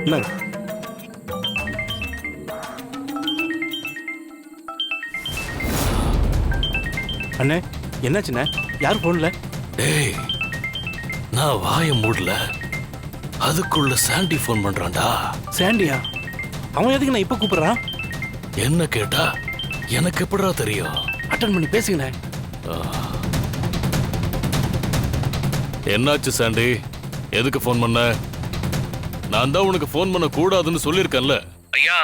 இந்தாங்க. அண்ணே என்னாச்சுண்ணே? யார் போன்ல? டேய், நான் வாய மூடல, அதுக்குள்ள சாண்டி போன் பண்றான்டா. சாண்டியா? அவன் எதுக்கு நான் இப்ப கூப்பிடுறான்? என்ன கேட்டா எனக்கு எப்படிடா தெரியும்? அட்டன் பண்ணி பேசுங்கண்ணே. என்னாச்சு சாண்டி? எதுக்கு போன் பண்ண? நான் தான் உனக்கு போன் பண்ண கூடாதுன்னு சொல்லியிருக்கேன்ல. ஐயா,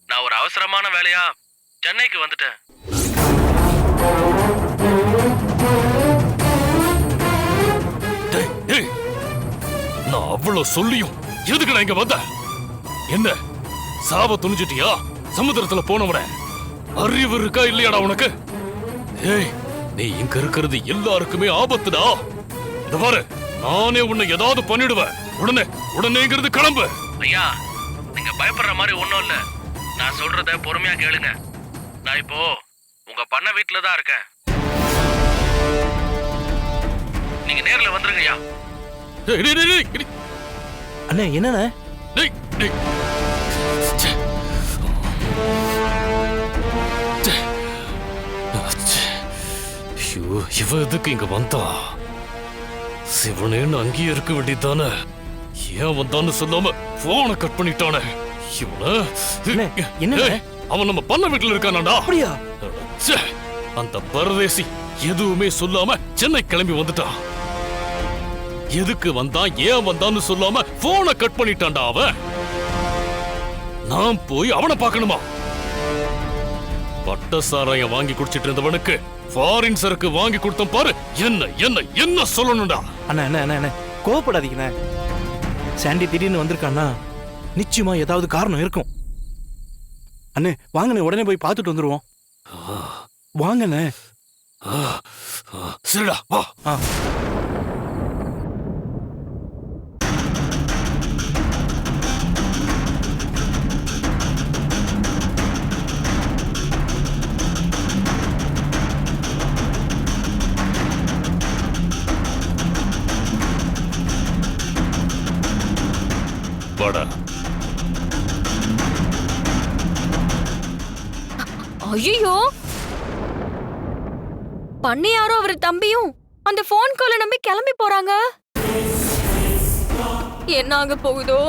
நான் ஒரு அவசரமான வேலையா சென்னைக்கு வந்துட்டேன். டேய், டேய், நான் அவ்வளவு சொல்லியும் எதுக்கு நான் இங்க வந்த? என்ன சாவ துணிஞ்சிட்டியா? சமுத்திரத்துல போனவன அறிவு இருக்கா இல்லையாடா உனக்கு? ஏய், நீ இங்க இருக்கிறது எல்லாருக்குமே ஆபத்துடா. இந்த பாரு, நானே உன்னை ஏதாவது பண்ணிடுவேன். உடனே உடனேங்கிறது கிளம்பு. ஐயா, நீங்க பயப்படுற மாதிரி ஒண்ணும் இல்ல. நான் சொல்றத பொறுமையா கேளுங்க. நான் இப்போ உங்க பண்ண வீட்டுல தான் இருக்கேன். நீங்க நேர்ல வந்துருங்க ஐயா. டேய், டேய், டேய், டேய். அண்ணே என்னண்ணே? டேய், டேய். ச்சே. ச்சே. ச்சே. ஐயோ, இவ எதுக்கு இங்க வந்தா? சிவனேன்னு அங்கேயே இருக்க வேண்டியதானே. ஏன் வந்தான்னு சொல்லாம போனை கட் பண்ணிட்டானே இவன. அண்ணே, என்னண்ணே? ஏய், அவன் நம்ம பண்ண வீட்டுல இருக்கானாடா. அப்படியா? ச்சே. அந்த பரதேசி எதுவுமே சொல்லாம சென்னை கிளம்பி வந்துட்டான். எதுக்கு வந்தான், ஏன் வந்தான்னு சொல்லாம போனை கட் பண்ணிட்டான்டா அவன். நான் போய் அவனை பார்க்கணுமா? பட்ட சாராயம் வாங்கி குடிச்சிட்டு இருந்தவனுக்கு ஃபாரின் சரக்கு வாங்கி கொடுத்தோம் பாரு. என்ன என்ன என்ன சொல்லணும்டா? அண்ணா அண்ணா அண்ணா அண்ணா கோவப்படாதீங்கண்ணே. சாண்டி திடீர்னு வந்திருக்கான்னா நிச்சயமா ஏதாவது காரணம் இருக்கும். அண்ணே வாங்கண்ணே, உடனே போய் பார்த்துட்டு வந்துருவோம். வாங்கண்ணே. சரிடா வா. ஆ. வாடா. ஐயோ, பண்ணையாரும் அவர் தம்பியும் அந்த போன் காலை நம்பி கிளம்பி போறாங்க. என்ன ஆக போகுதோ?